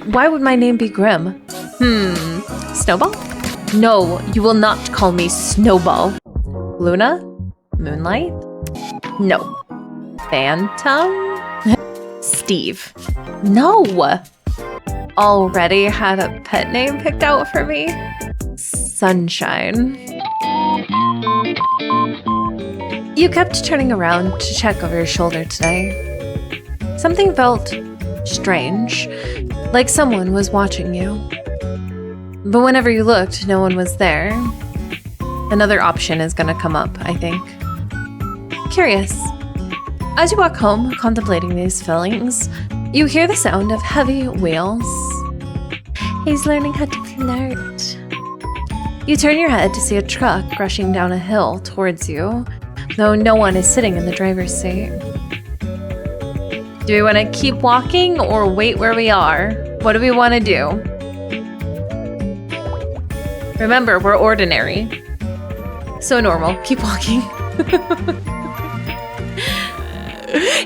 Why would my name be Grim? Snowball? No, you will not call me Snowball. Luna? Moonlight? No. Phantom? Steve? No. Already had a pet name picked out for me? Sunshine. You kept turning around to check over your shoulder today. Something felt strange, like someone was watching you. But whenever you looked, no one was there. Another option is gonna come up, I think. Curious. As you walk home, contemplating these feelings, you hear the sound of heavy wheels. He's learning how to flirt. You turn your head to see a truck rushing down a hill towards you, though no one is sitting in the driver's seat. Do we want to keep walking or wait where we are? What do we want to do? Remember, we're ordinary. So normal. Keep walking.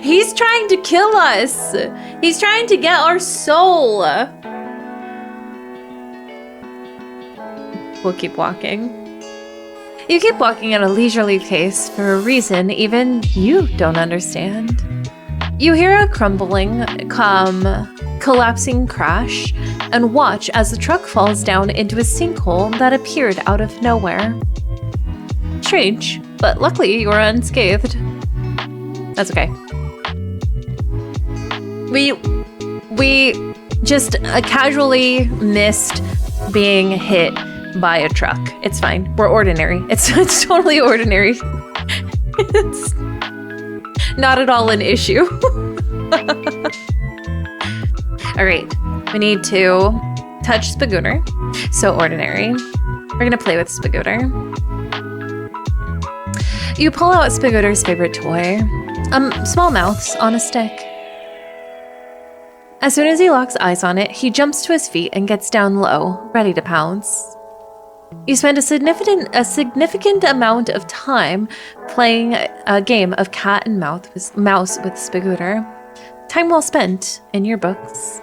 He's trying to kill us. He's trying to get our soul. We'll keep walking. You keep walking at a leisurely pace for a reason even you don't understand. You hear a crumbling, collapsing crash and watch as the truck falls down into a sinkhole that appeared out of nowhere. Strange, but luckily you are unscathed. That's okay. We just casually missed being hit by a truck. It's fine. We're ordinary. It's totally ordinary. It's not at all an issue. All right, we need to touch Spagooter. So ordinary. We're gonna play with Spagooter. You pull out Spagooter's favorite toy, small mouths on a stick. As soon as he locks eyes on it, he jumps to his feet and gets down low, ready to pounce. You spend a significant amount of time playing a game of cat and mouse with Spagooter. Time well spent in your books.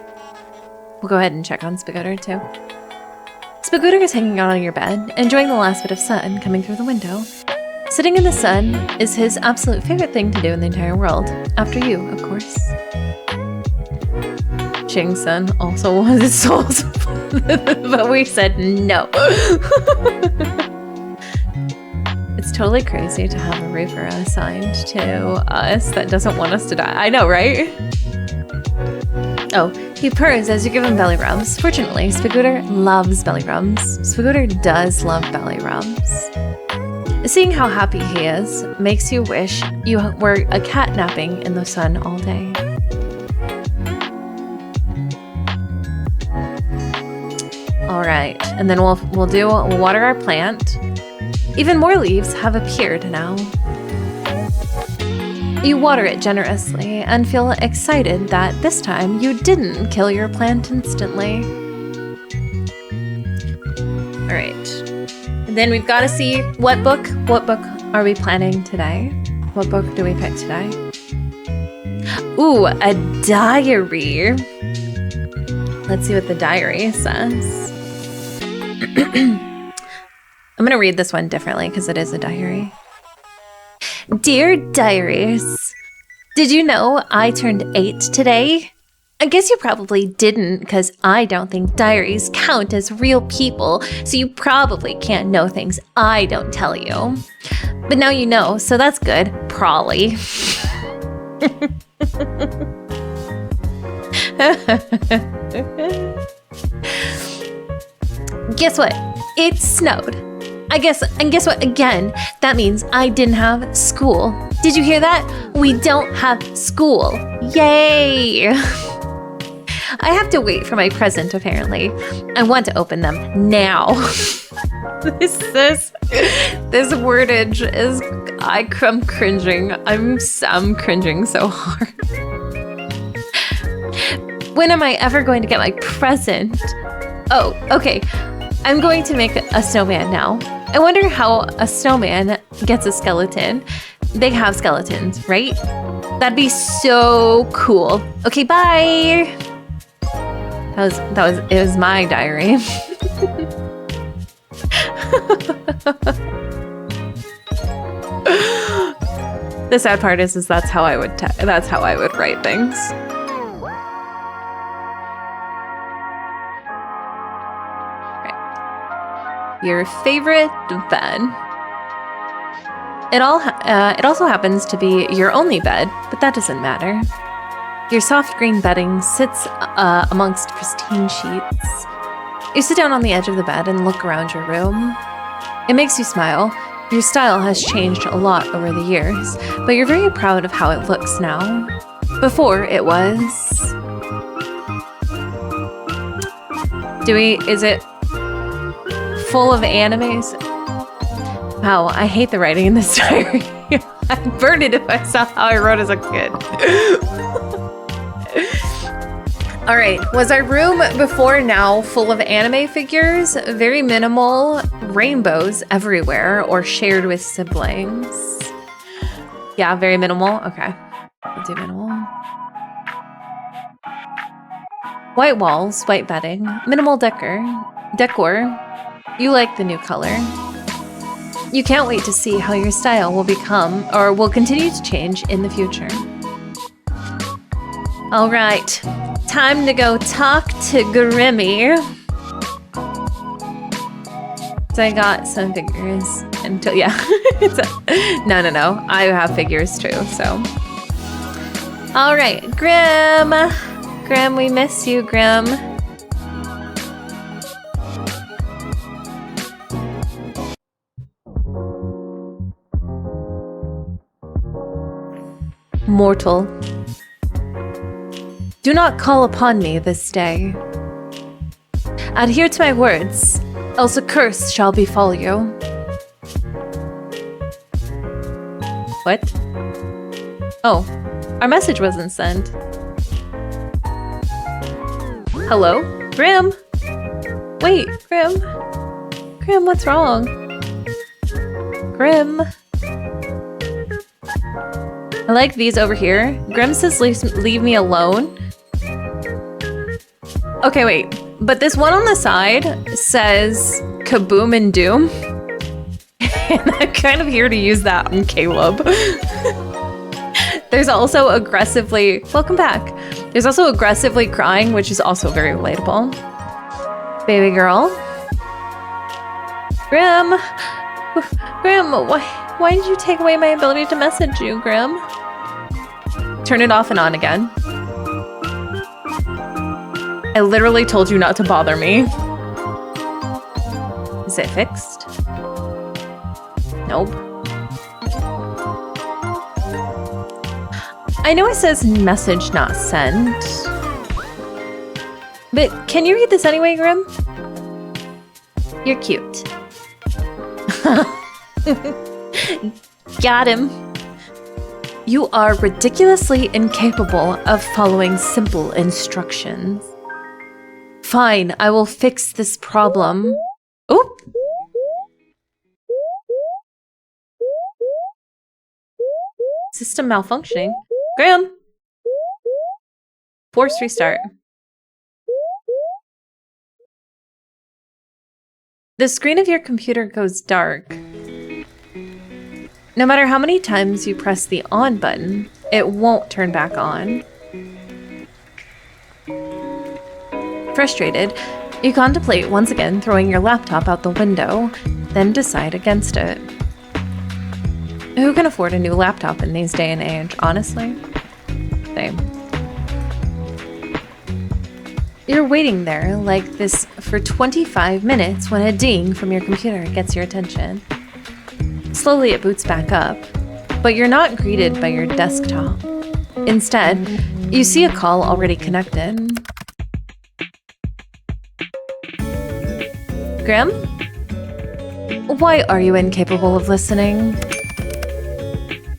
We'll go ahead and check on Spagooter too. Spagooter is hanging out on your bed, enjoying the last bit of sun coming through the window. Sitting in the sun is his absolute favorite thing to do in the entire world, after you, of course. Ching-sun also wanted souls, but we said no. It's totally crazy to have a roofer assigned to us that doesn't want us to die. I know, right? Oh, he purrs as you give him belly rubs. Fortunately, Spagooter loves belly rubs. Spagooter does love belly rubs. Seeing how happy he is makes you wish you were a cat napping in the sun all day. All right, and then we'll water our plant. Even more leaves have appeared now. You water it generously and feel excited that this time you didn't kill your plant instantly. All right, and then we've got to see what book are we planning today? What book do we pick today? Ooh, a diary. Let's see what the diary says. I'm going to read this one differently because it is a diary. Dear Diaries, did you know I turned 8 today? I guess you probably didn't because I don't think diaries count as real people, so you probably can't know things I don't tell you. But now you know, so that's good, probably. Guess what? It snowed. And guess what? Again, that means I didn't have school. Did you hear that? We don't have school. Yay! I have to wait for my present, apparently. I want to open them now. This wordage is... I'm cringing. I'm cringing so hard. When am I ever going to get my present? Oh, okay. I'm going to make a snowman now. I wonder how a snowman gets a skeleton. They have skeletons, right? That'd be so cool. Okay, bye! It was my diary. The sad part is that's how I would write things. Right. Your favorite bed. It also happens to be your only bed, but that doesn't matter. Your soft green bedding sits amongst pristine sheets. You sit down on the edge of the bed and look around your room. It makes you smile. Your style has changed a lot over the years, but you're very proud of how it looks now. Before, it was... Is it full of animes? Wow, I hate the writing in this diary. I'd burn it if I saw how I wrote as a kid. All right, was our room before now full of anime figures? Very minimal, rainbows everywhere, or shared with siblings? Yeah, very minimal. Okay, we'll do minimal. White walls, white bedding, minimal decor. You like the new color. You can't wait to see how your style will become, or will continue to change in the future. All right, time to go talk to Grimmy. So I got some figures until, yeah. No. I have figures too, so. All right, Grim. Grim, we miss you, Grim. Mortal. Do not call upon me this day. Adhere to my words, else a curse shall befall you. What? Oh, our message wasn't sent. Hello? Grim? Wait, Grim? Grim, what's wrong? Grim? I like these over here. Grim says leave me alone. Okay, wait. But this one on the side says kaboom and doom. And I'm kind of here to use that on Caleb. There's also aggressively... Welcome back. There's also aggressively crying, which is also very relatable. Baby girl. Grim. Grim, why did you take away my ability to message you, Grim? Turn it off and on again. I literally told you not to bother me. Is it fixed? Nope. I know it says message not sent. But can you read this anyway, Grim? You're cute. Got him. You are ridiculously incapable of following simple instructions. Fine, I will fix this problem. Oop! System malfunctioning. Graham! Force restart. The screen of your computer goes dark. No matter how many times you press the on button, it won't turn back on. Frustrated, you contemplate once again throwing your laptop out the window, then decide against it. Who can afford a new laptop in these day and age, honestly? Same. You're waiting there like this for 25 minutes when a ding from your computer gets your attention. Slowly it boots back up, but you're not greeted by your desktop. Instead, you see a call already connected. Grim? Why are you incapable of listening?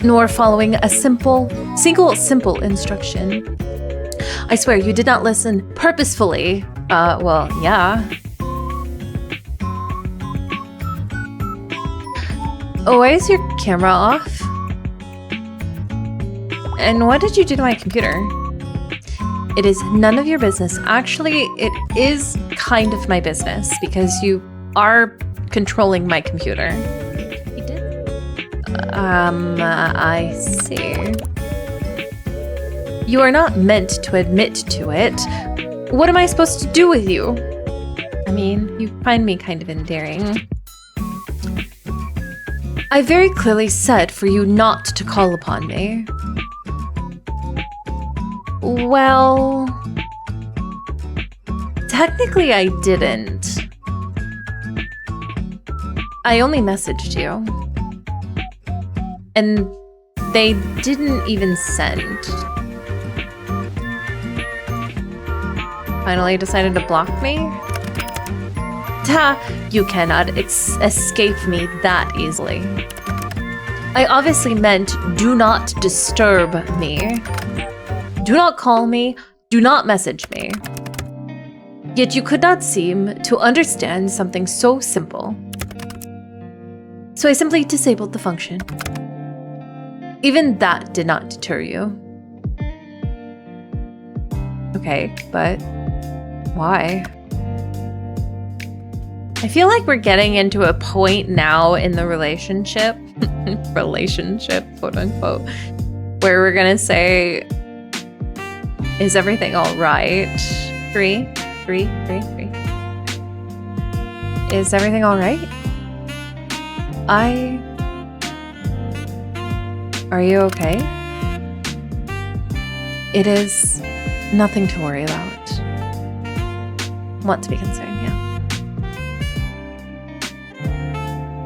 Nor following a single simple instruction? I swear you did not listen purposefully. Well, yeah. Why is your camera off? And what did you do to my computer? It is none of your business. Actually, it is kind of my business because you are controlling my computer. You did? I see. You are not meant to admit to it. What am I supposed to do with you? I mean, you find me kind of endearing. I very clearly said for you not to call upon me. Well, technically I didn't. I only messaged you. And they didn't even send. Finally decided to block me? Ta! You cannot escape me that easily. I obviously meant do not disturb me. Do not call me, do not message me. Yet you could not seem to understand something so simple. So I simply disabled the function. Even that did not deter you. Okay, but why? I feel like we're getting into a point now in the relationship, quote unquote, where we're gonna say, is everything all right? Three. Is everything all right? Are you okay? It is nothing to worry about. Want to be concerned, yeah.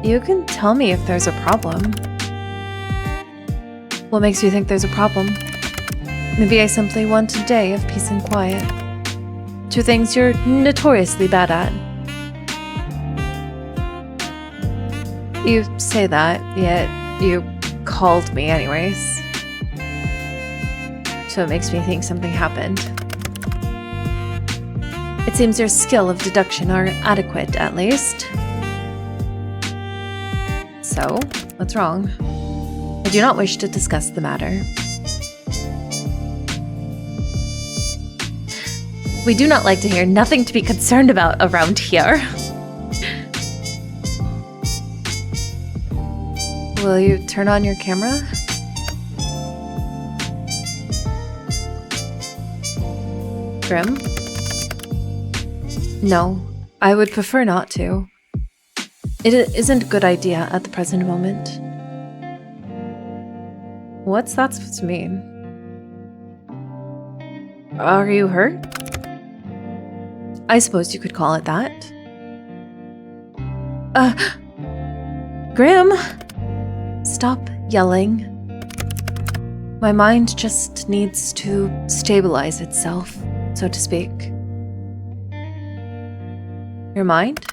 You can tell me if there's a problem. What makes you think there's a problem? Maybe I simply want a day of peace and quiet. Two things you're notoriously bad at. You say that, yet you called me anyways. So it makes me think something happened. It seems your skill of deduction are adequate, at least. So, what's wrong? I do not wish to discuss the matter. We do not like to hear nothing to be concerned about around here. Will you turn on your camera? Grim? No, I would prefer not to. It isn't a good idea at the present moment. What's that supposed to mean? Are you hurt? I suppose you could call it that. Grim! Stop yelling. My mind just needs to stabilize itself, so to speak. Your mind?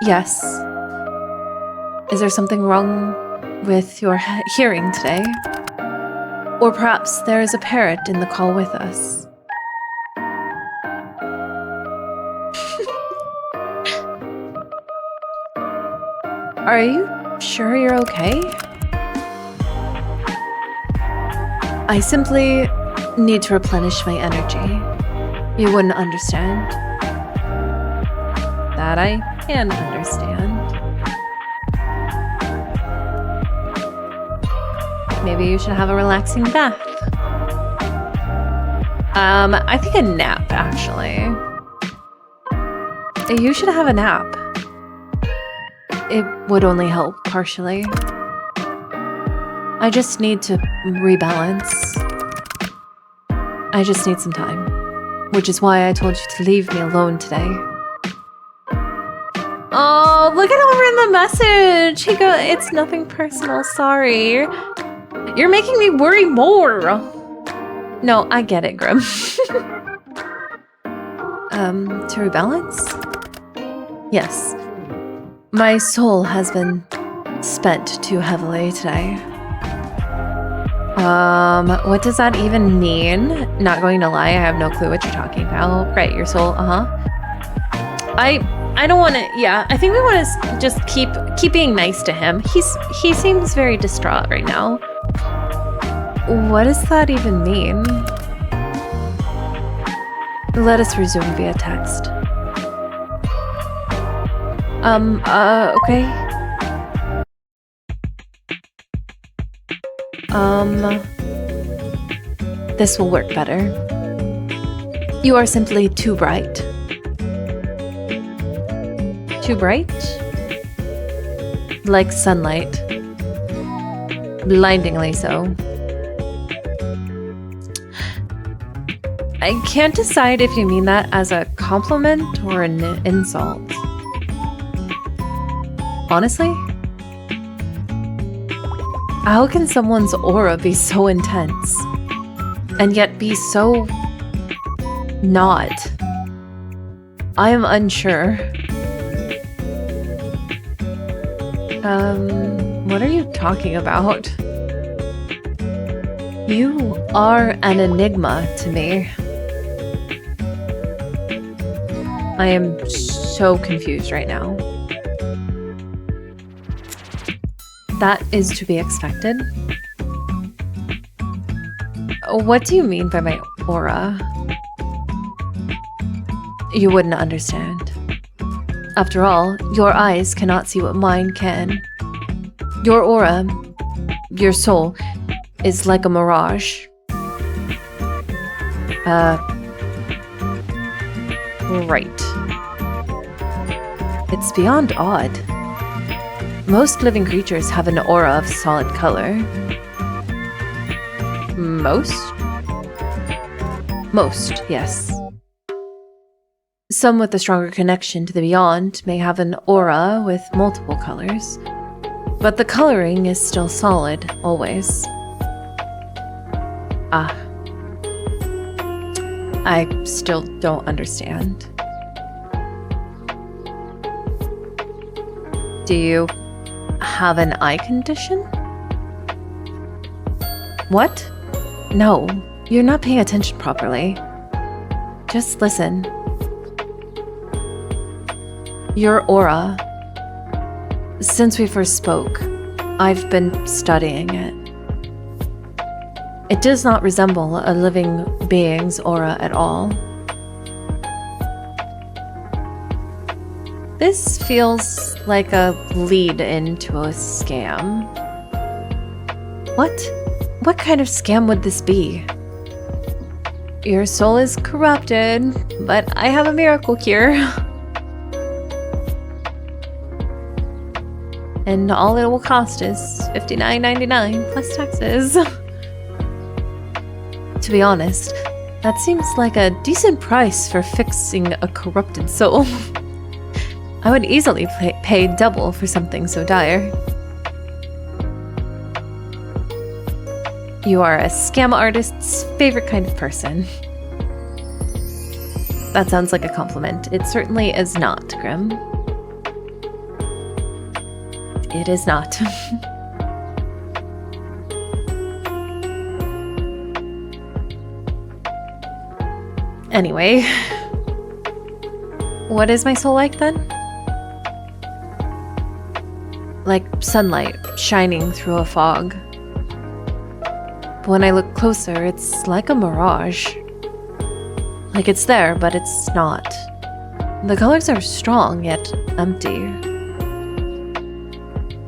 Yes. Is there something wrong with your hearing today? Or perhaps there is a parrot in the call with us. Are you sure you're okay? I simply need to replenish my energy. You wouldn't understand. That I can understand. Maybe you should have a relaxing bath. I think a nap, actually. You should have a nap. It would only help partially. I just need to rebalance. I just need some time. Which is why I told you to leave me alone today. Oh, look at over in the message. He goes, it's nothing personal, sorry. You're making me worry more. No, I get it, Grim. To rebalance? Yes. My soul has been spent too heavily today. What does that even mean? Not going to lie, I have no clue what you're talking about. Right, your soul, I don't want to, yeah, I think we want to just keep being nice to him. He seems very distraught right now. What does that even mean? Let us resume via text. Okay. This will work better. You are simply too bright. Too bright? Like sunlight. Blindingly so. I can't decide if you mean that as a compliment or an insult. Honestly? How can someone's aura be so intense and yet be so not? I am unsure. What are you talking about? You are an enigma to me. I am so confused right now. That is to be expected. What do you mean by my aura? You wouldn't understand. After all, your eyes cannot see what mine can. Your aura, your soul, is like a mirage. Right. It's beyond odd. Most living creatures have an aura of solid color. Most? Most, yes. Some with a stronger connection to the beyond may have an aura with multiple colors, but the coloring is still solid, always. Ah. I still don't understand. Do you have an eye condition? What? No, you're not paying attention properly. Just listen. Your aura. Since we first spoke, I've been studying it. It does not resemble a living being's aura at all. This feels like a lead into a scam. What? What kind of scam would this be? Your soul is corrupted, but I have a miracle cure. And all it will cost is $59.99 plus taxes. To be honest, that seems like a decent price for fixing a corrupted soul. I would easily pay double for something so dire. You are a scam artist's favorite kind of person. That sounds like a compliment. It certainly is not, Grim. It is not. Anyway, what is my soul like then? Like sunlight shining through a fog. But when I look closer, it's like a mirage. Like it's there, but it's not. The colors are strong, yet empty.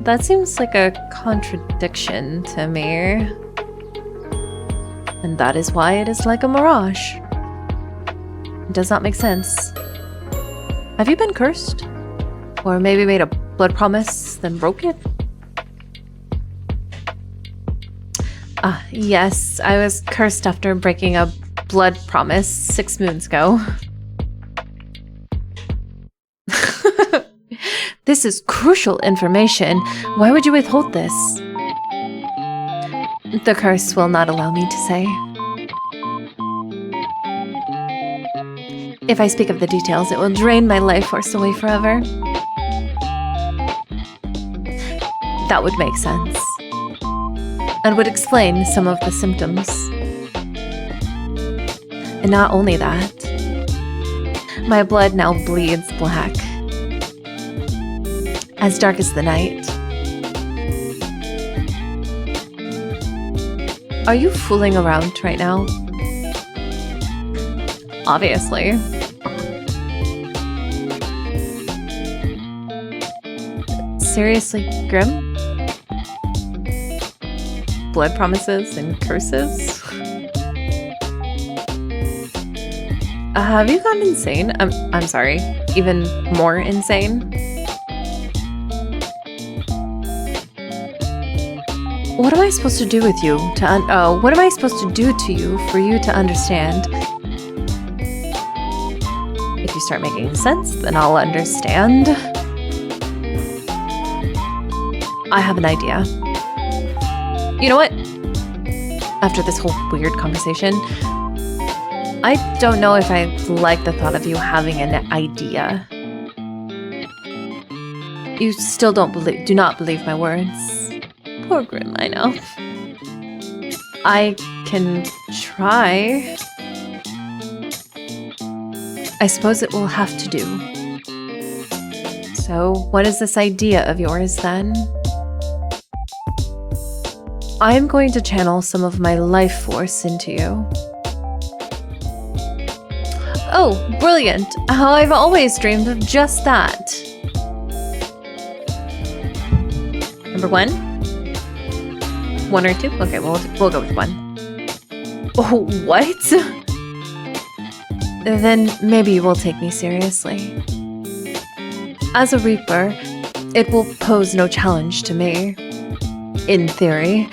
That seems like a contradiction to me. And that is why it is like a mirage. It does not make sense. Have you been cursed? Or maybe made a blood promise, then broke it? Ah, yes, I was cursed after breaking a blood promise 6 moons ago. This is crucial information. Why would you withhold this? The curse will not allow me to say. If I speak of the details, it will drain my life force away forever. That would make sense. And would explain some of the symptoms. And not only that, my blood now bleeds black. As dark as the night. Are you fooling around right now? Obviously. Seriously, Grim? Blood promises and curses? Have you gone insane? I'm sorry. Even more insane? What am I supposed to do with you what am I supposed to do to you for you to understand? If you start making sense, then I'll understand. I have an idea. You know what? After this whole weird conversation, I don't know if I like the thought of you having an idea. You still do not believe my words. Poor Grim, I know. I can try. I suppose it will have to do. So, what is this idea of yours then? I am going to channel some of my life force into you. Oh, brilliant! How I've always dreamed of just that. Number 1? 1 or 2? Okay, we'll go with 1. Oh, what? Then maybe you will take me seriously. As a Reaper, it will pose no challenge to me. In theory.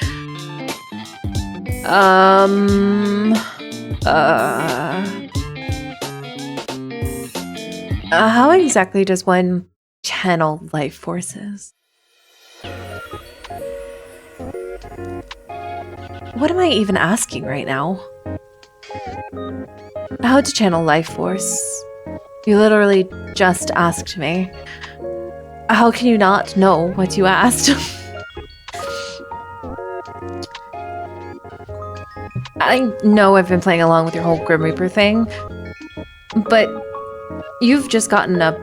How exactly does one channel life forces? What am I even asking right now? How to channel life force? You literally just asked me. How can you not know what you asked? I know I've been playing along with your whole Grim Reaper thing, but you've just gotten a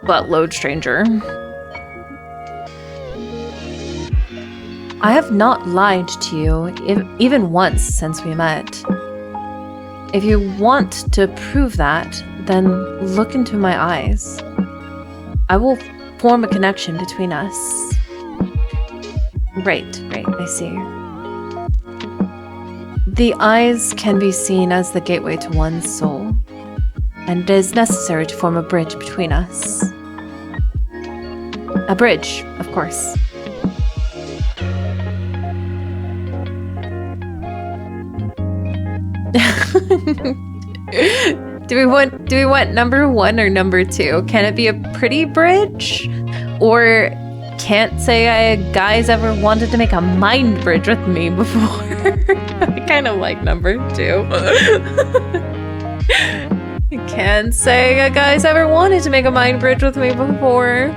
buttload stranger. I have not lied to you even once since we met. If you want to prove that, then look into my eyes. I will form a connection between us. Right, I see. The eyes can be seen as the gateway to one's soul, and it is necessary to form a bridge between us. A bridge, of course. Do we want number 1 or number 2? Can it be a pretty bridge? Or can't say guys ever wanted to make a mind bridge with me before? I kind of like number 2. Can't say a guy's ever wanted to make a mind bridge with me before.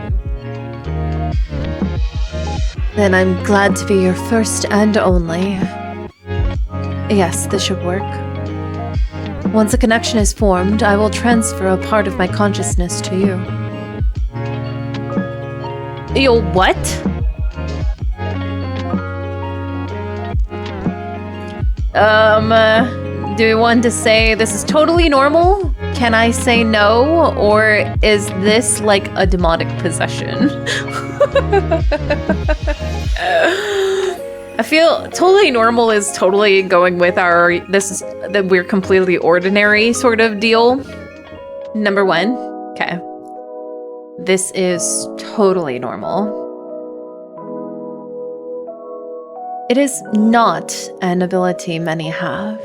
Then I'm glad to be your first and only. Yes, this should work. Once a connection is formed, I will transfer a part of my consciousness to you. Yo, what? Do we want to say this is totally normal? Can I say no? Or is this like a demonic possession? I feel totally normal is totally going with that we're completely ordinary sort of deal. Number 1. Okay. This is totally normal. It is not an ability many have.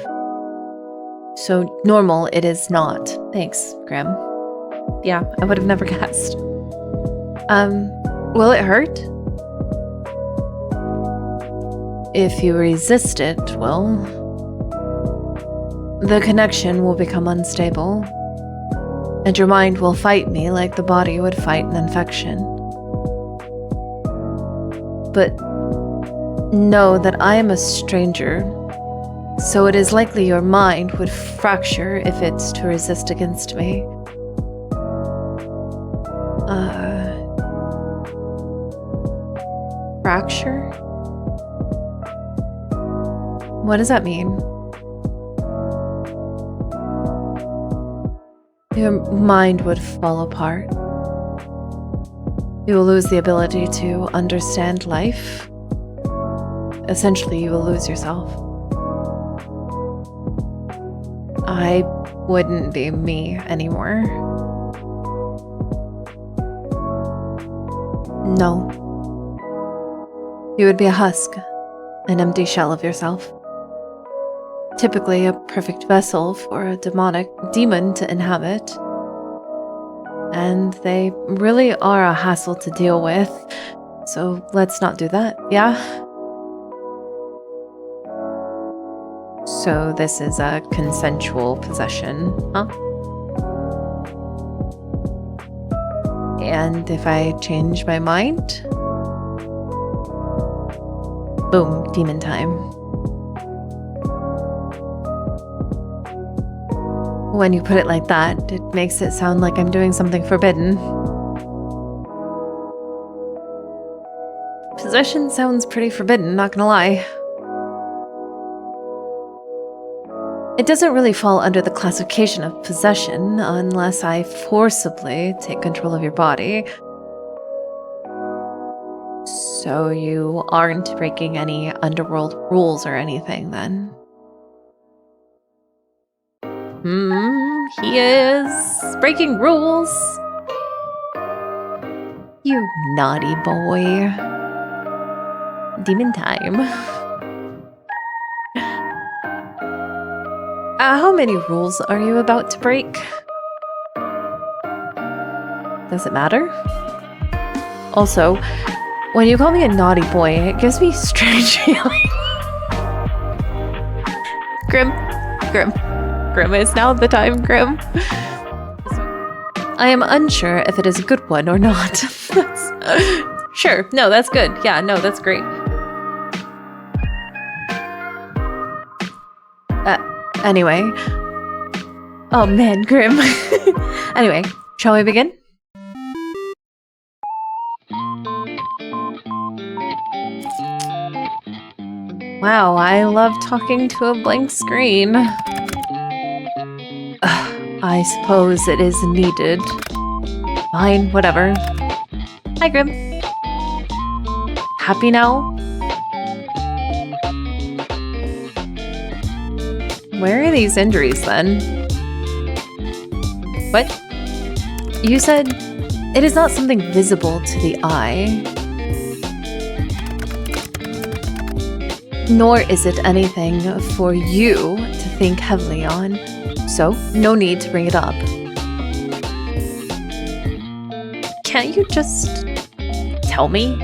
So normal it is not. Thanks, Grim. Yeah, I would have never guessed. Will it hurt? If you resist it, well, the connection will become unstable, and your mind will fight me like the body would fight an infection. But know that I am a stranger, so it is likely your mind would fracture if it's to resist against me. Fracture? What does that mean? Your mind would fall apart. You will lose the ability to understand life. Essentially, you will lose yourself. I wouldn't be me anymore. No. You would be a husk, an empty shell of yourself. Typically a perfect vessel for a demon to inhabit. And they really are a hassle to deal with, so let's not do that, yeah? So this is a consensual possession, huh? And if I change my mind? Boom, demon time. When you put it like that, it makes it sound like I'm doing something forbidden. Possession sounds pretty forbidden, not gonna lie. It doesn't really fall under the classification of possession unless I forcibly take control of your body. So you aren't breaking any underworld rules or anything, then? He is breaking rules. You naughty boy. Demon time. How many rules are you about to break? Does it matter? Also, when you call me a naughty boy, it gives me strange feeling. Grim is now the time, Grim. I am unsure if it is a good one or not. Sure, no, that's good. Yeah, no, that's great. Anyway. Oh man, Grim. Anyway, shall we begin? Wow, I love talking to a blank screen. I suppose it is needed. Fine, whatever. Hi, Grim. Happy now? Where are these injuries, then? What? You said it is not something visible to the eye. Nor is it anything for you to think heavily on. So, no need to bring it up. Can't you just tell me?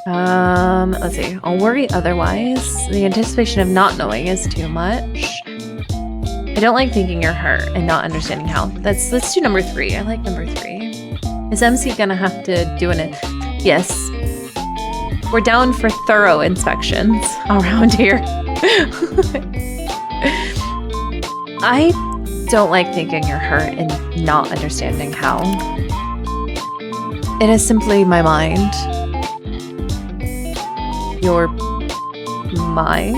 Let's see. I'll worry otherwise. The anticipation of not knowing is too much. I don't like thinking you're hurt and not understanding how. Let's do number 3. I like number 3. Is MC gonna have to do it? Yes. We're down for thorough inspections around here. I don't like thinking you're hurt and not understanding how. It is simply my mind. Your mind?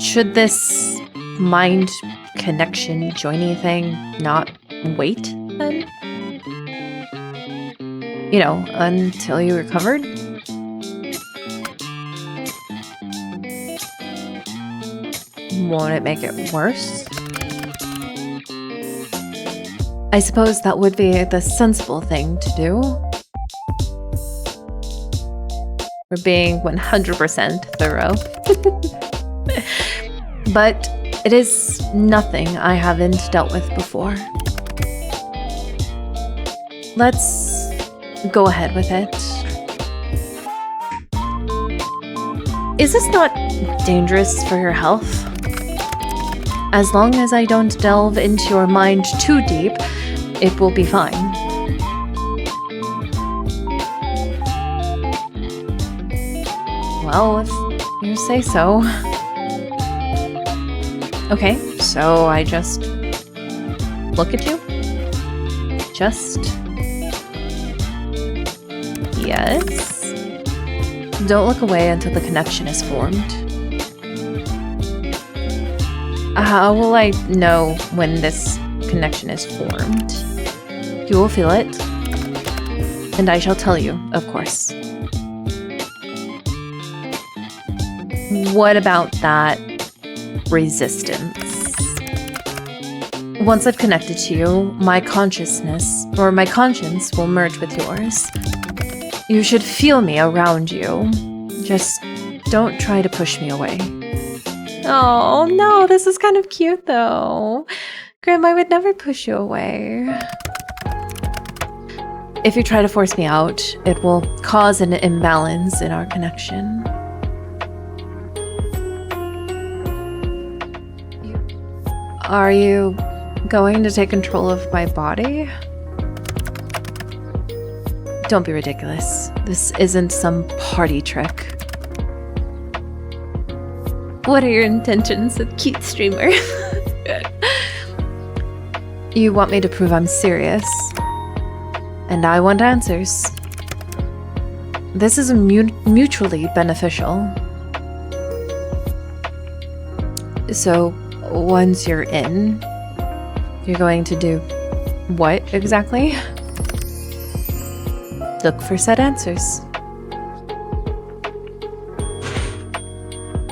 Should this mind connection joiny thing not wait then? You know, until you recovered? Won't it make it worse? I suppose that would be the sensible thing to do. We're being 100% thorough. But it is nothing I haven't dealt with before. Let's go ahead with it. Is this not dangerous for your health? As long as I don't delve into your mind too deep, it will be fine. Well, if you say so. Okay, so I just look at you? Just Yes. Don't look away until the connection is formed. How will I know when this connection is formed? You will feel it, and I shall tell you, of course. What about that resistance? Once I've connected to you, my consciousness, or my conscience, will merge with yours. You should feel me around you. Just don't try to push me away. Oh, no, this is kind of cute, though. Grandma, I would never push you away. If you try to force me out, it will cause an imbalance in our connection. Are you going to take control of my body? Don't be ridiculous. This isn't some party trick. What are your intentions, a cute streamer? You want me to prove I'm serious, and I want answers. This is mutually beneficial. So, once you're in, you're going to do what exactly? Look for said answers.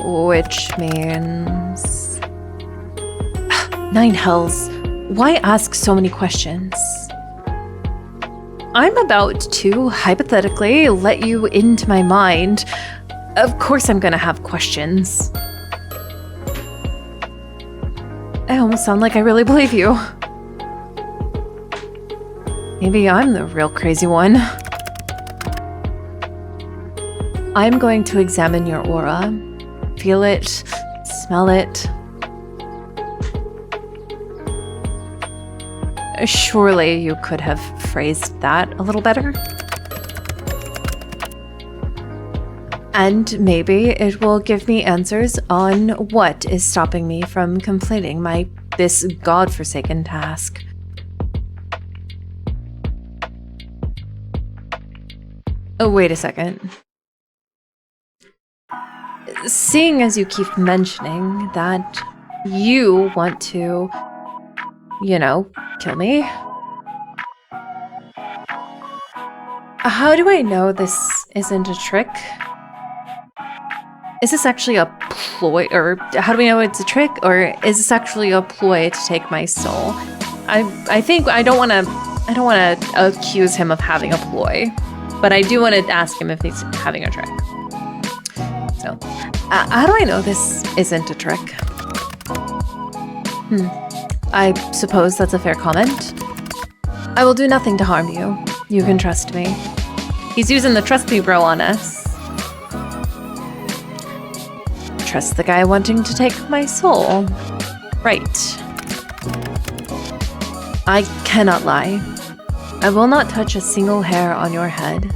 Which means... 9 hells. Why ask so many questions? I'm about to, hypothetically, let you into my mind. Of course I'm gonna have questions. I almost sound like I really believe you. Maybe I'm the real crazy one. I'm going to examine your aura. Feel it, smell it. Surely you could have phrased that a little better. And maybe it will give me answers on what is stopping me from completing this godforsaken task. Oh, wait a second. Seeing as you keep mentioning that you want to, you know, kill me, how do I know this isn't a trick? Is this actually a ploy, or how do we know it's a trick, or is this actually a ploy to take my soul? I think I don't want to accuse him of having a ploy, but I do want to ask him if he's having a trick. So, how do I know this isn't a trick? I suppose that's a fair comment. I will do nothing to harm you. You can trust me. He's using the trust me bro on us. Trust the guy wanting to take my soul. Right. I cannot lie. I will not touch a single hair on your head.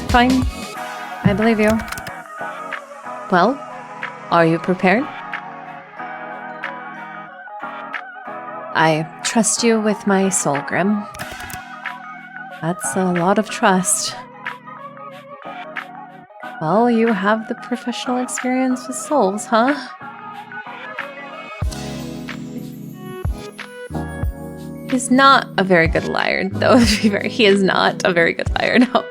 Fine. I believe you. Well, are you prepared? I trust you with my soul, Grim. That's a lot of trust. Well, you have the professional experience with souls, huh? He's not a very good liar, though. He is not a very good liar, no.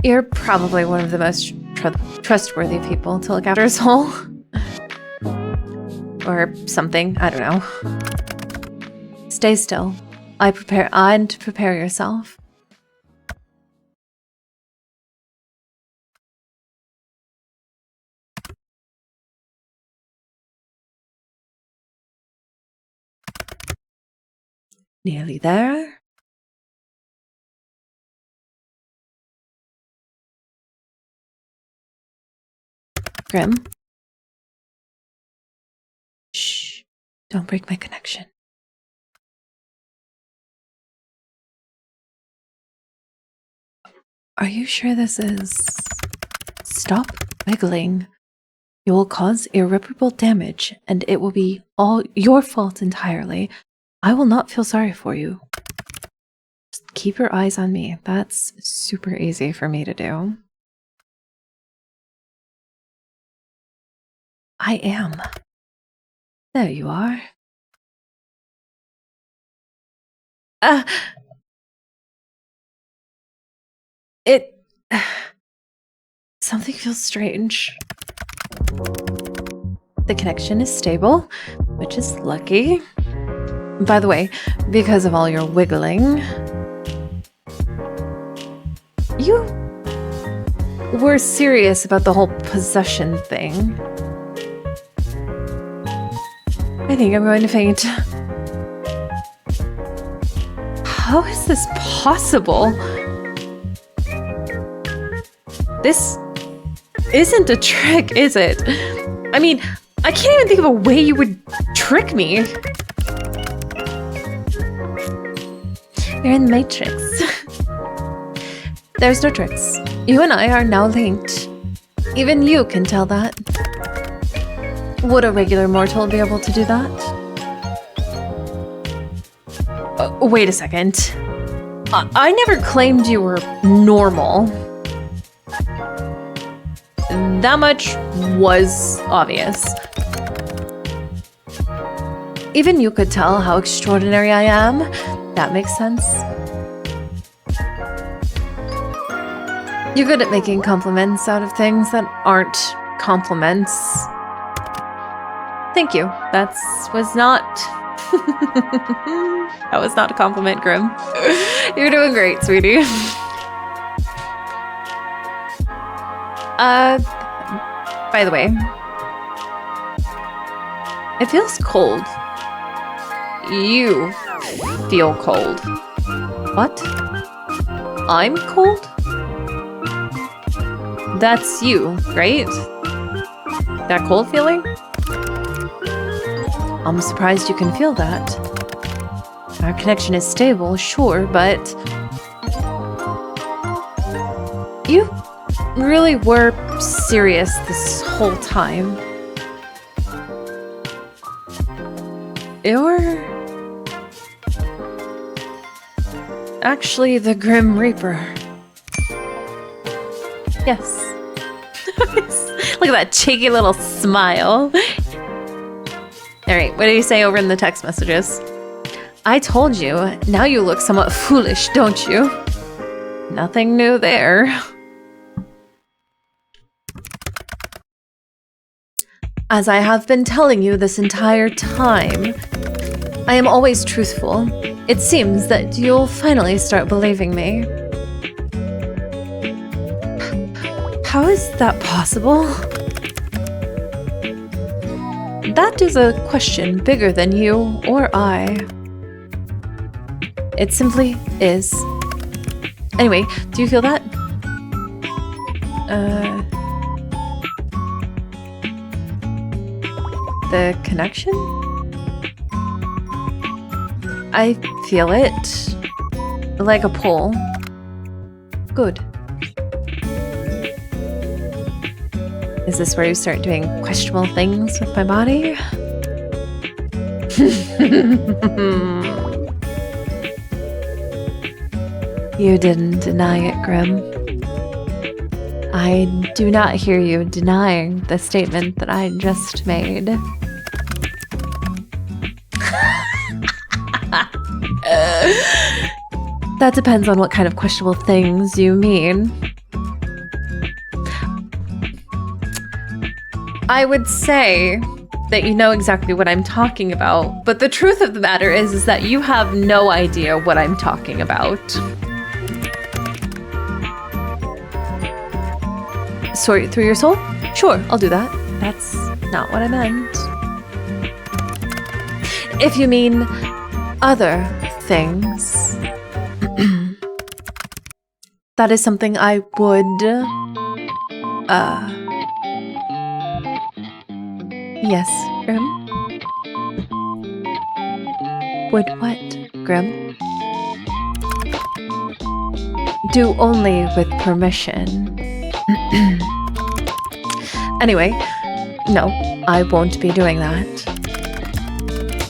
You're probably one of the most trustworthy people to look after a soul. Or something, I don't know. Stay still. Prepare yourself. Nearly there. Grim. Shh. Don't break my connection. Are you sure this is... Stop wiggling. You will cause irreparable damage, and it will be all your fault entirely. I will not feel sorry for you. Just keep your eyes on me. That's super easy for me to do. I am. There you are. Something feels strange. The connection is stable, which is lucky. By the way, because of all your wiggling, you were serious about the whole possession thing. I think I'm going to faint. How is this possible? This isn't a trick, is it? I mean, I can't even think of a way you would trick me. You're in the Matrix. There's no tricks. You and I are now linked. Even you can tell that. Would a regular mortal be able to do that? Wait a second. I never claimed you were normal. That much was obvious. Even you could tell how extraordinary I am. That makes sense. You're good at making compliments out of things that aren't compliments. Thank you. That was not a compliment, Grim. You're doing great, sweetie. By the way, it feels cold. You feel cold. What? I'm cold? That's you, right? That cold feeling? I'm surprised you can feel that. Our connection is stable, sure, but you really were serious this whole time. You're actually the Grim Reaper. Yes. Look at that cheeky little smile. Alright, what do you say over in the text messages? I told you, now you look somewhat foolish, don't you? Nothing new there. As I have been telling you this entire time, I am always truthful. It seems that you'll finally start believing me. How is that possible? That is a question bigger than you or I. It simply is. Anyway, do you feel that? The connection? I feel it. Like a pull. Good. Is this where you start doing questionable things with my body? You didn't deny it, Grim. I do not hear you denying the statement that I just made. That depends on what kind of questionable things you mean. I would say that you know exactly what I'm talking about, but the truth of the matter is that you have no idea what I'm talking about. Sort through your soul? Sure, I'll do that. That's not what I meant. If you mean other things, that is something I would, yes, Grim? Would what, Grim? Do only with permission. Anyway, No, I won't be doing that.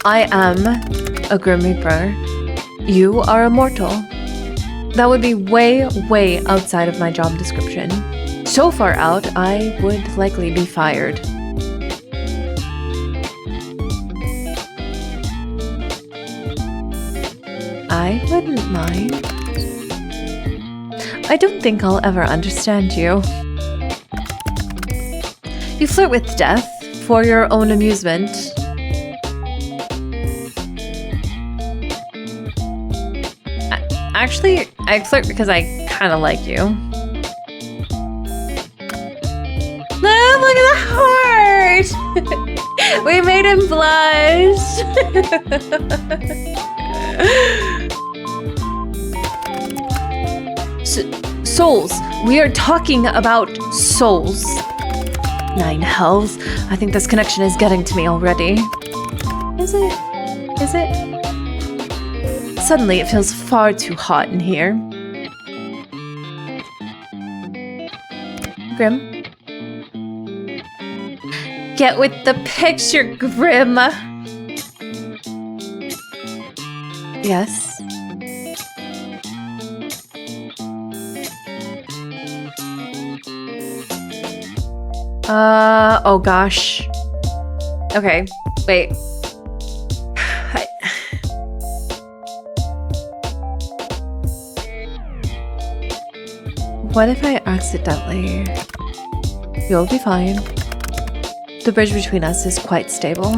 I am a Grim Reaper. You are a mortal. That would be way, way outside of my job description. So far out, I would likely be fired. I wouldn't mind. I don't think I'll ever understand you. You flirt with death for your own amusement. Actually, I flirt because I kind of like you. Look at the heart! We made him blush! Souls. We are talking about souls. 9 hells. I think this connection is getting to me already. Is it? Is it? Suddenly it feels far too hot in here. Grim? Get with the picture, Grim! Yes? Oh gosh. Okay, wait. What if I accidentally... You'll be fine. The bridge between us is quite stable.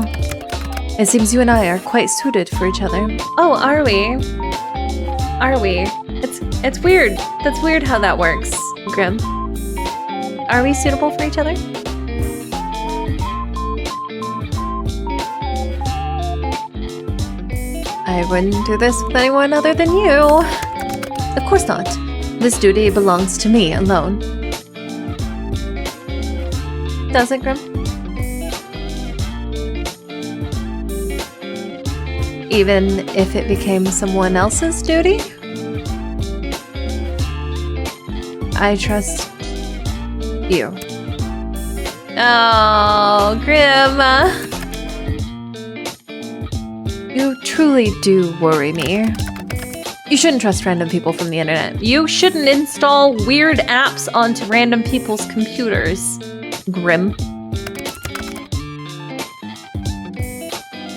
It seems you and I are quite suited for each other. Oh, are we? Are we? It's weird. That's weird how that works, Grim. Are we suitable for each other? I wouldn't do this with anyone other than you. Of course not. This duty belongs to me alone. Does it, Grim? Even if it became someone else's duty? I trust you. Oh, Grim. You truly do worry me. You shouldn't trust random people from the internet. You shouldn't install weird apps onto random people's computers, Grim.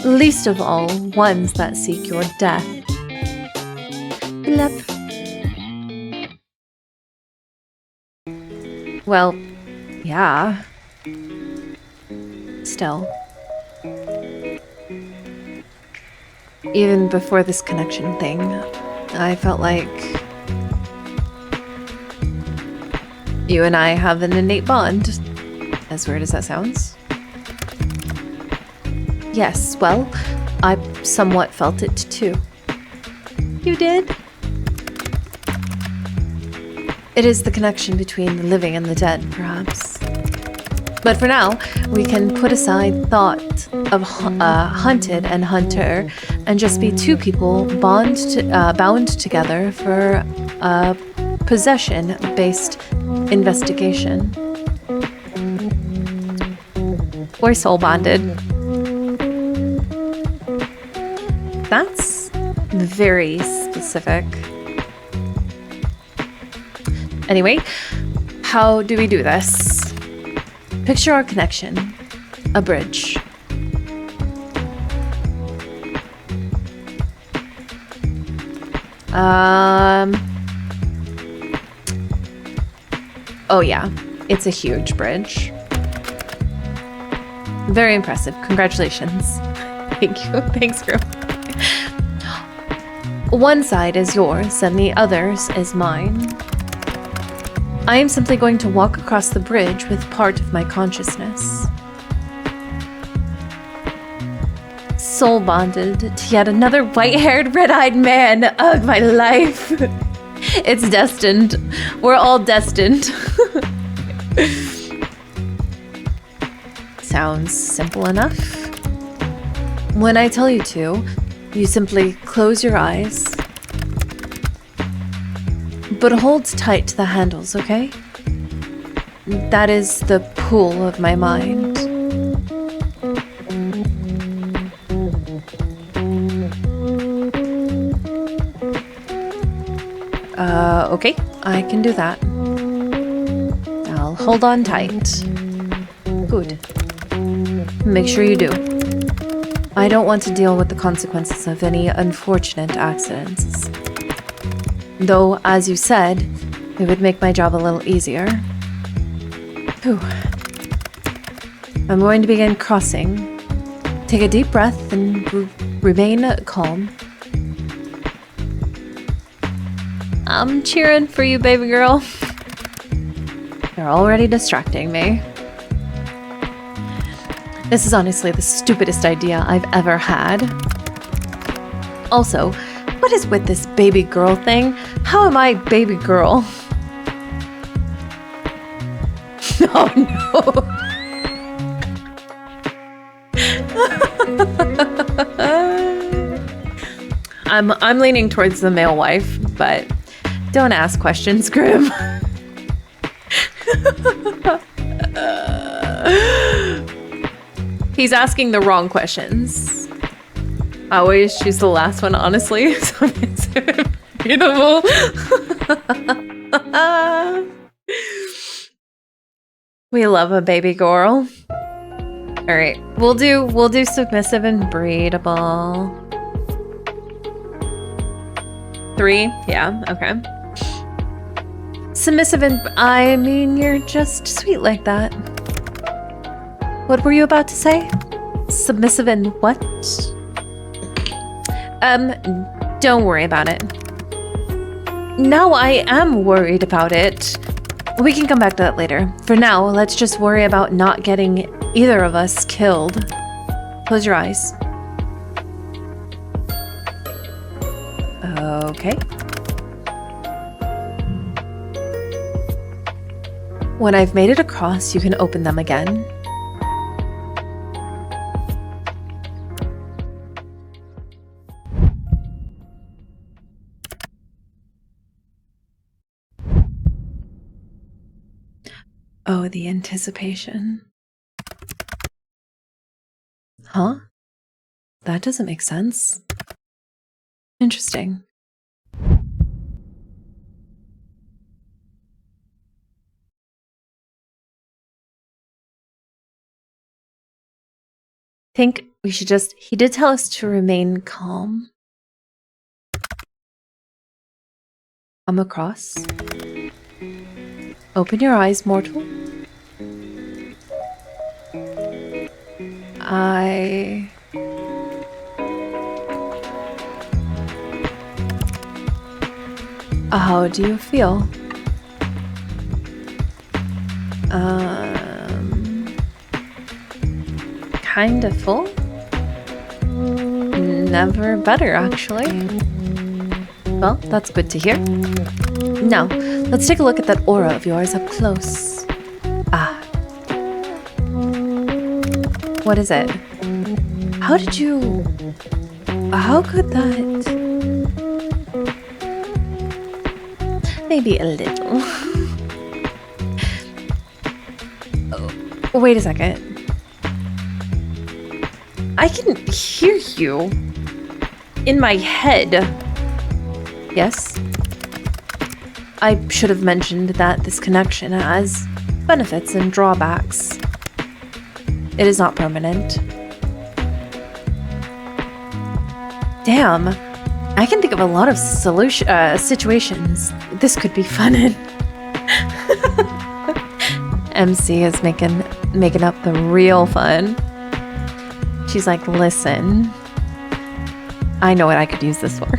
Least of all, ones that seek your death. Blep. Well, yeah. Still. Even before this connection thing, I felt like you and I have an innate bond. As weird as that sounds. Yes, well, I somewhat felt it too. You did? It is the connection between the living and the dead, perhaps. But for now, we can put aside thought of hunted and hunter and just be two people bound together for a possession-based investigation. We're soul bonded. That's very specific. Anyway, how do we do this? Picture our connection. A bridge. Oh yeah, it's a huge bridge. Very impressive. Congratulations. Thank you. Thanks, girl. One side is yours and the other's is mine. I am simply going to walk across the bridge with part of my consciousness. Soul bonded to yet another white-haired, red-eyed man. Ugh, my life. It's destined. We're all destined. Sounds simple enough. When I tell you to, you simply close your eyes. But hold tight to the handles, okay? That is the pool of my mind. Okay, I can do that. I'll hold on tight. Good. Make sure you do. I don't want to deal with the consequences of any unfortunate accidents. Though, as you said, it would make my job a little easier. Whew. I'm going to begin crossing. Take a deep breath and remain calm. I'm cheering for you, baby girl. You're already distracting me. This is honestly the stupidest idea I've ever had. Also, what is with this baby girl thing? How am I baby girl? Oh no. I'm leaning towards the male wife, but don't ask questions, Grim. He's asking the wrong questions. I always choose the last one, honestly. So it's beautiful. We love a baby girl. All right, we'll do submissive and breedable. 3, yeah, okay. Submissive and I mean, you're just sweet like that. What were you about to say? Submissive and what? Don't worry about it. Now I am worried about it. We can come back to that later. For now, let's just worry about not getting either of us killed. Close your eyes. Okay. When I've made it across, you can open them again. Oh, the anticipation. Huh? That doesn't make sense. Interesting. Think we should just... He did tell us to remain calm. Come across. Open your eyes, mortal. How do you feel? Kinda full? Never better, actually. Well, that's good to hear. Now, let's take a look at that aura of yours up close. Ah. What is it? How could that... Maybe a little. Oh, wait a second. I can hear you in my head. Yes? I should have mentioned that this connection has benefits and drawbacks. It is not permanent. Damn. I can think of a lot of situations this could be fun in. MC is making up the real fun. She's like, listen, I know what I could use this for.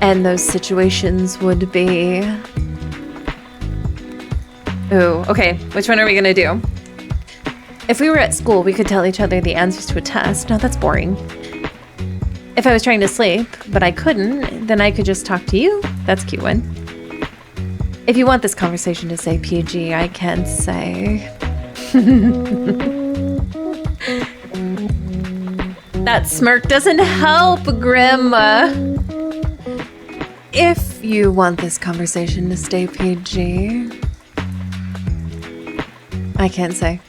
And those situations would be... Ooh, okay, which one are we gonna do? If we were at school, we could tell each other the answers to a test. No, that's boring. If I was trying to sleep, but I couldn't, then I could just talk to you. That's a cute one. If you want this conversation to say PG, I can say... That smirk doesn't help, Grim. If you want this conversation to stay PG... I can't say.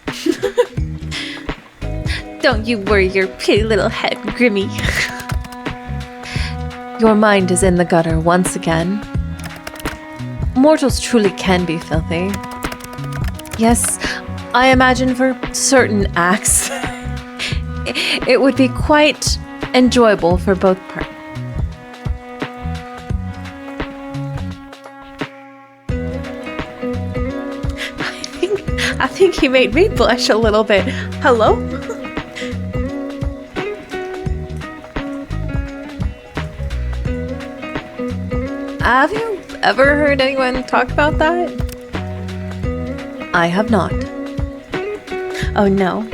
Don't you worry your pretty little head, Grimmy. Your mind is in the gutter once again. Mortals truly can be filthy. Yes, I imagine for certain acts, it would be quite enjoyable for both parties. I think he made me blush a little bit. Hello? Have you ever heard anyone talk about that? I have not. Oh no.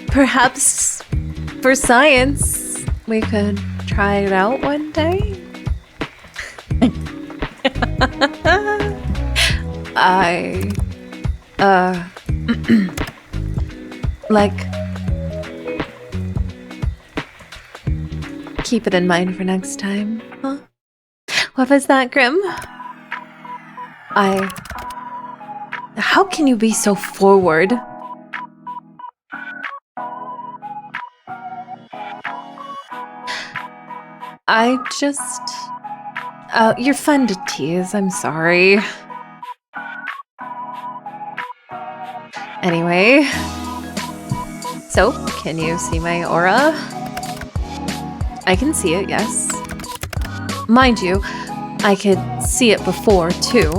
Perhaps for science, we could try it out one day? like, keep it in mind for next time, huh? What was that, Grim? How can you be so forward? You're fun to tease, I'm sorry. Anyway, so, can you see my aura? I can see it, yes. Mind you, I could see it before, too.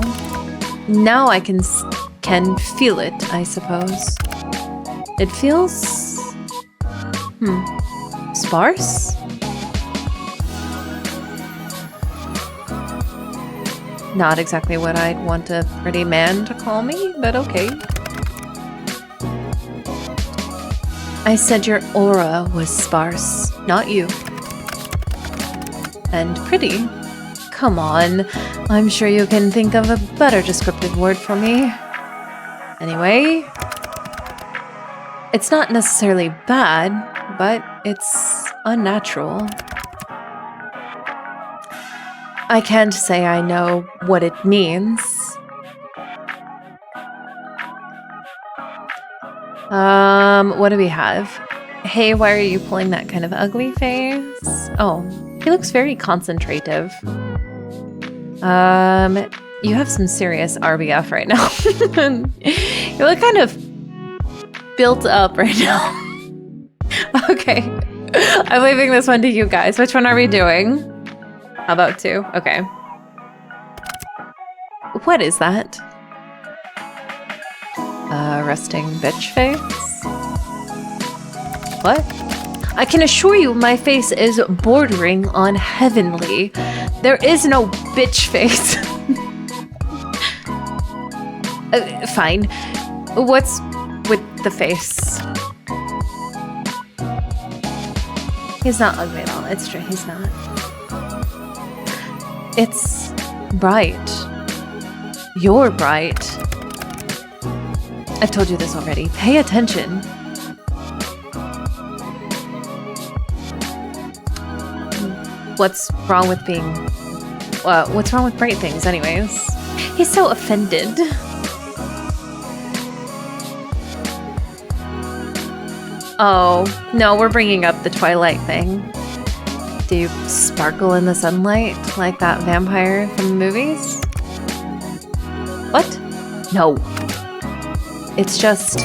Now I can feel it, I suppose. It feels... sparse? Not exactly what I'd want a pretty man to call me, but okay. I said your aura was sparse, not you. And pretty? Come on, I'm sure you can think of a better descriptive word for me. Anyway, it's not necessarily bad, but it's unnatural. I can't say I know what it means. What do we have? Hey, why are you pulling that kind of ugly face? Oh, he looks very concentrative. You have some serious RBF right now. You look kind of built up right now. Okay, I'm leaving this one to you guys. Which one are we doing? How about 2? Okay. What is that? Resting bitch face? What? I can assure you my face is bordering on heavenly. There is no bitch face. Fine. What's with the face? He's not ugly at all. It's true, he's not. It's bright. You're bright. I've told you this already. Pay attention. What's wrong with being... what's wrong with bright things, anyways? He's so offended. Oh, no, we're bringing up the Twilight thing. Do you sparkle in the sunlight like that vampire from the movies? What? No. It's just...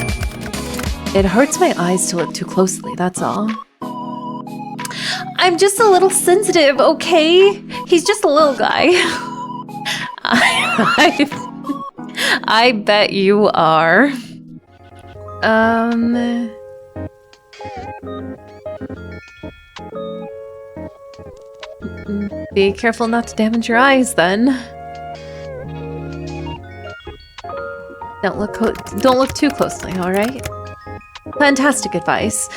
it hurts my eyes to look too closely, that's all. I'm just a little sensitive, okay? He's just a little guy. I bet you are. Be careful not to damage your eyes, then. Don't look too closely, all right? Fantastic advice.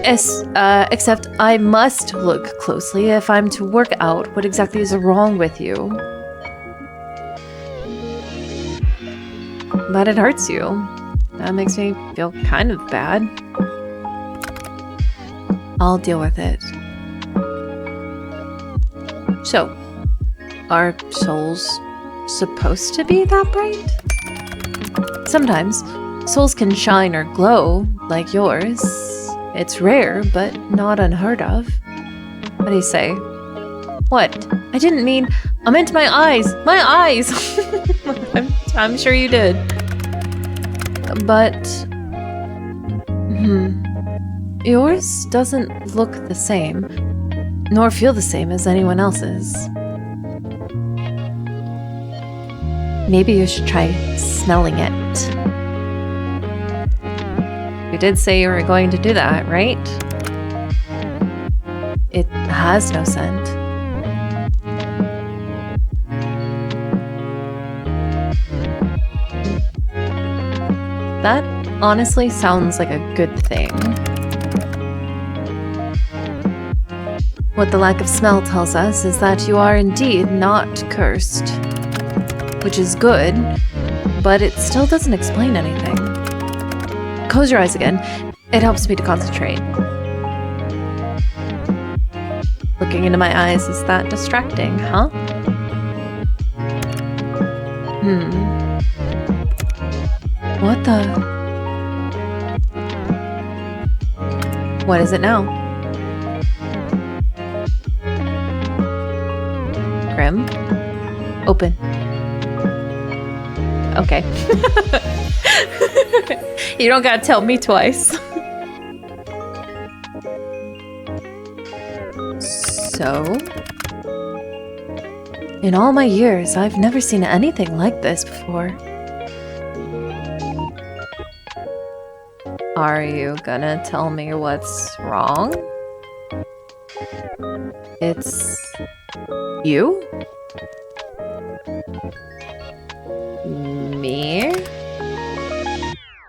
Except I must look closely if I'm to work out what exactly is wrong with you. But it hurts you. That makes me feel kind of bad. I'll deal with it. So, are souls supposed to be that bright? Sometimes, souls can shine or glow like yours, It's rare, but not unheard of. What do you say? What? I didn't mean... I meant my eyes! My eyes! I'm sure you did. But... Yours doesn't look the same, nor feel the same as anyone else's. Maybe you should try smelling it. You did say you were going to do that, right? It has no scent. That honestly sounds like a good thing. What the lack of smell tells us is that you are indeed not cursed. Which is good, but it still doesn't explain anything. Close your eyes again. It helps me to concentrate. Looking into my eyes, is that distracting, huh? What the... What is it now? Grim? Open. Okay. You don't gotta tell me twice. So? In all my years, I've never seen anything like this before. Are you gonna tell me what's wrong? It's... you? Me?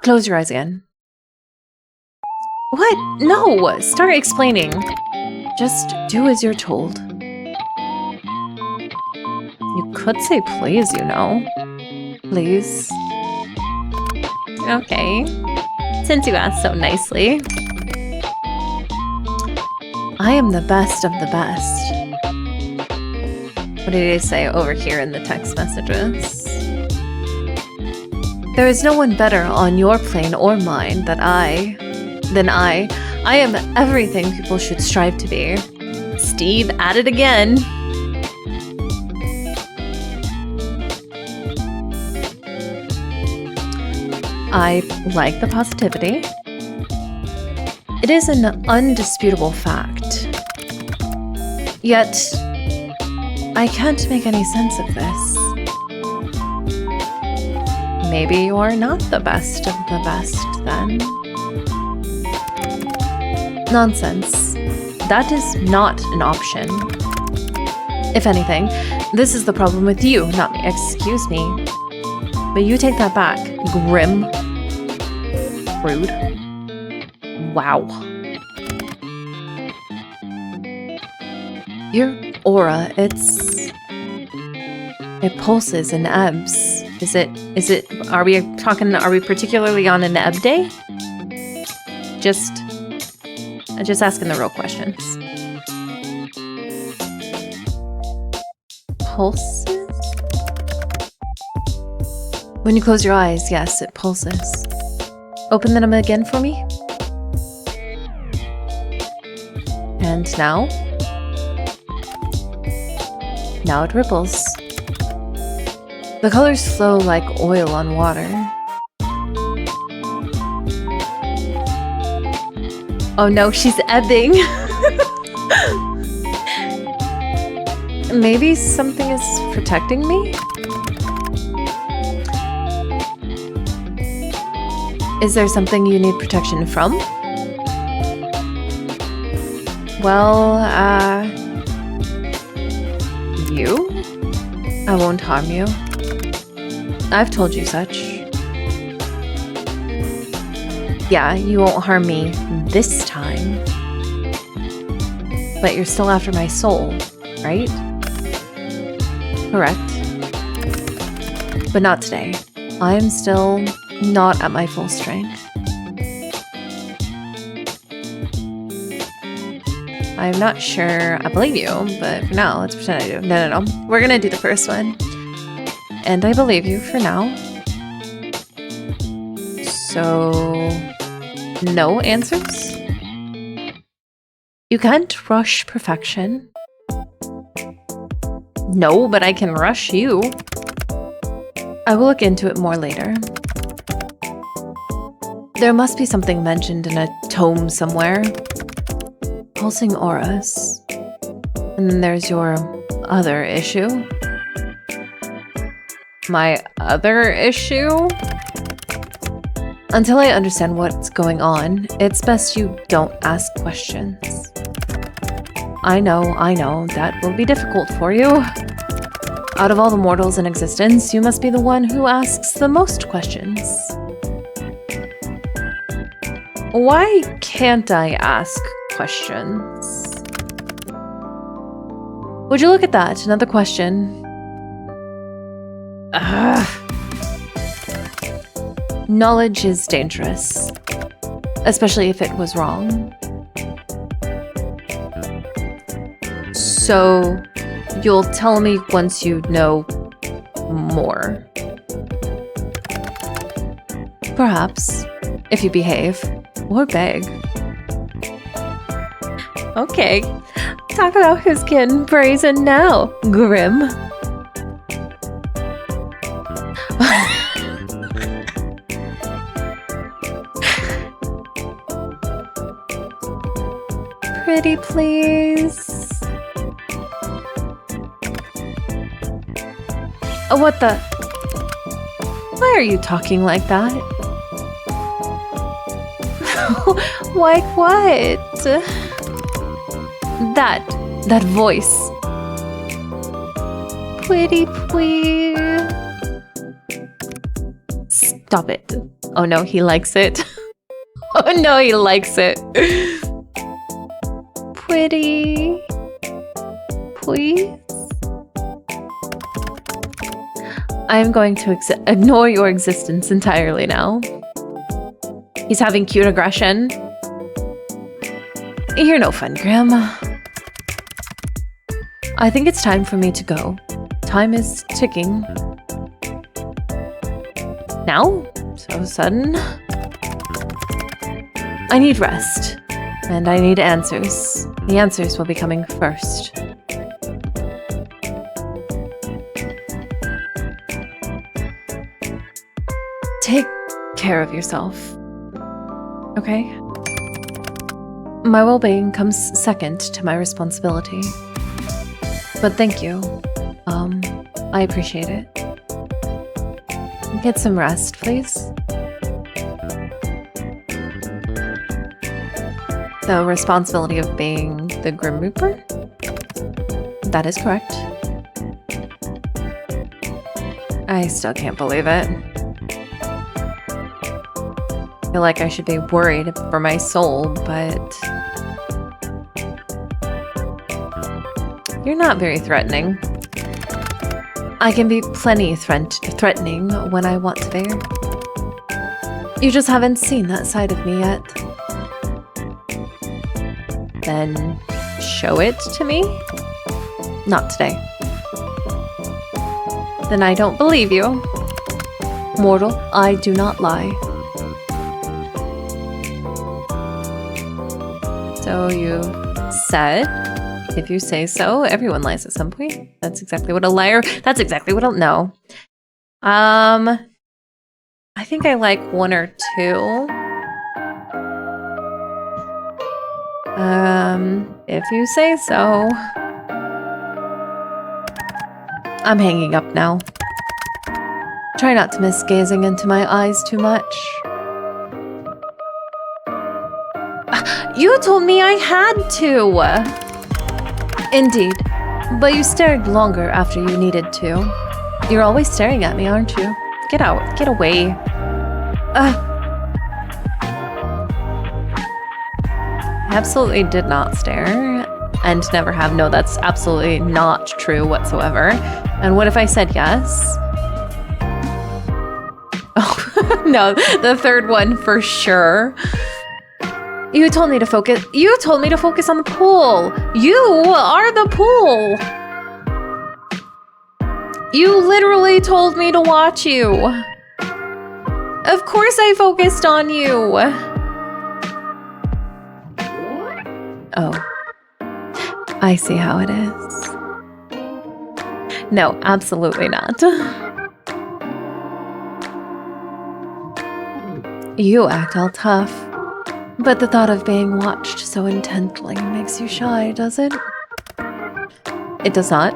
Close your eyes again. What? No! Start explaining. Just do as you're told. You could say please, you know. Please. Okay. Since you asked so nicely. I am the best of the best. What did he say over here in the text messages? There is no one better on your plane or mine than I. I am everything people should strive to be. Steve at it again. I like the positivity. It is an undisputable fact. Yet, I can't make any sense of this. Maybe you're not the best of the best, then. Nonsense. That is not an option. If anything, this is the problem with you, not me. Excuse me. But you take that back. Grim. Rude. Wow. Your aura, it pulses and ebbs. Is it, are we particularly on an ebb day? Just asking the real questions. Pulses? When you close your eyes, yes, it pulses. Open them again for me. And now? Now it ripples. The colors flow like oil on water. Oh no, she's ebbing. Maybe something is protecting me? Is there something you need protection from? Well, you? I won't harm you. I've told you such. Yeah, you won't harm me this time. But you're still after my soul, right? Correct. But not today. I'm still not at my full strength. I'm not sure I believe you, but for now, let's pretend I do. No. We're gonna do the first one. And I believe you for now. So, no answers? You can't rush perfection. No, but I can rush you. I will look into it more later. There must be something mentioned in a tome somewhere. Pulsing auras. And then there's your other issue. My other issue? Until I understand what's going on, it's best you don't ask questions. I know, that will be difficult for you. Out of all the mortals in existence, you must be the one who asks the most questions. Why can't I ask questions? Would you look at that? Another question. Knowledge is dangerous, especially if it was wrong. So, you'll tell me once you know more. Perhaps, if you behave, or beg. Okay, talk about who's getting brazen now, Grim. Pretty please. Oh, what the? Why are you talking like that? Like what? That voice. Pretty please. Stop it. Oh no, he likes it. Oh no, he likes it. Pretty please. I'm going to ignore your existence entirely now. He's having cute aggression. You're no fun, Grim. I think it's time for me to go. Time is ticking. Now? So sudden? I need rest. And I need answers. The answers will be coming first. Take care of yourself. Okay? My well-being comes second to my responsibility. But thank you. I appreciate it. Get some rest, please. The responsibility of being the Grim Reaper? That is correct. I still can't believe it. I feel like I should be worried for my soul, but you're not very threatening. I can be plenty threatening when I want to be. You just haven't seen that side of me yet. Then show it to me? Not today. Then I don't believe you. Mortal, I do not lie. So you said, if you say so, everyone lies at some point. That's exactly what a liar, that's exactly what I'll know. I think I like one or two. If you say so. I'm hanging up now. Try not to miss gazing into my eyes too much. You told me I had to! Indeed, but you stared longer after you needed to. You're always staring at me, aren't you? Get out, get away. Absolutely did not stare, and never have. No, that's absolutely not true whatsoever. And what if I said yes? Oh, no, the third one for sure. You told me to focus. You told me to focus on the pool. You are the pool. You literally told me to watch you. Of course I focused on you. Oh, I see how it is. No, absolutely not. You act all tough, but the thought of being watched so intently makes you shy, does it? It does not.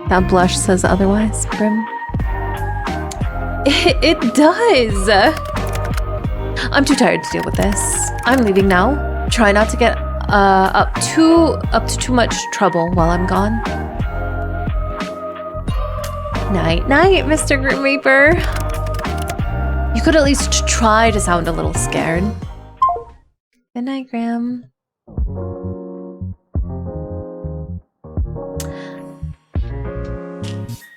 That blush says otherwise, Brim. It does! I'm too tired to deal with this. I'm leaving now. Try not to get up to too much trouble while I'm gone. Night, night, Mr. Grim Reaper. You could at least try to sound a little scared. Good night, Graham.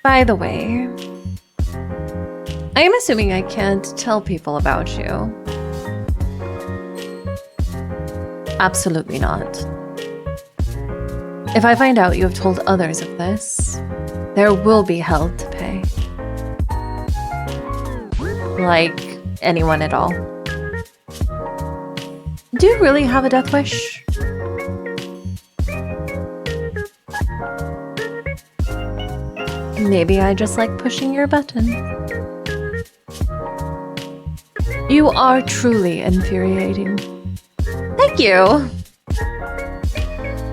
By the way, I am assuming I can't tell people about you. Absolutely not. If I find out you have told others of this, there will be hell to pay. Like anyone at all. Do you really have a death wish? Maybe I just like pushing your button. You are truly infuriating. Thank you!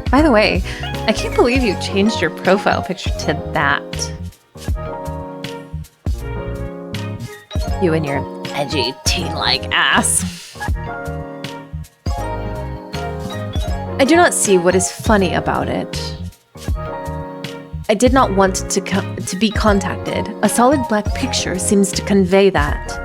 By the way, I can't believe you changed your profile picture to that. You and your edgy teen-like ass. I do not see what is funny about it. I did not want to be contacted. A solid black picture seems to convey that.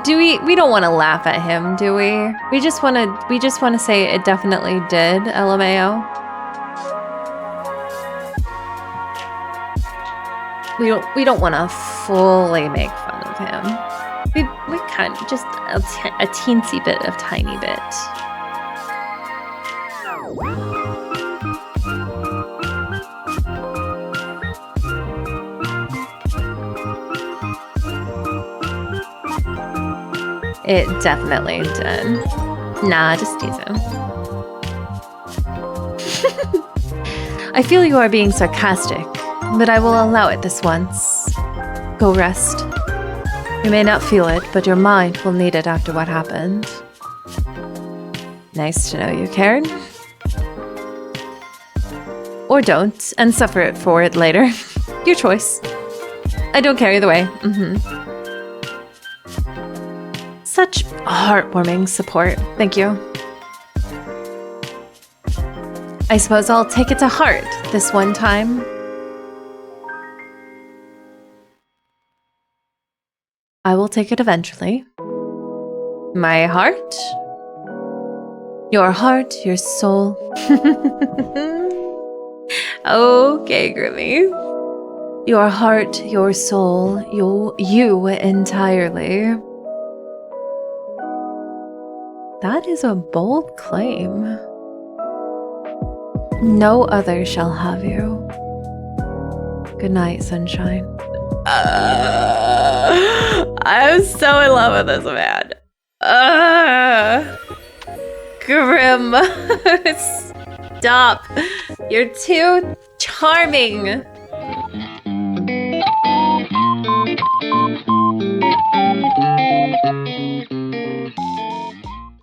Do we don't want to laugh at him, do we? We just want to say it definitely did, LMAO. We don't want to fully make fun of him. We kind of just a teensy bit of tiny bit. It definitely did. Nah, just tease him. I feel you are being sarcastic, but I will allow it this once. Go rest. You may not feel it, but your mind will need it after what happened. Nice to know you cared. Or don't, and suffer for it later. Your choice. I don't care either way. Such heartwarming support. Thank you. I suppose I'll take it to heart this one time. I will take it eventually. My heart? Your heart, your soul. Okay, Grimmy. Your heart, your soul, you entirely. That is a bold claim. No other shall have you. Good night, sunshine. I'm so in love with this man. Grim. Stop. You're too charming.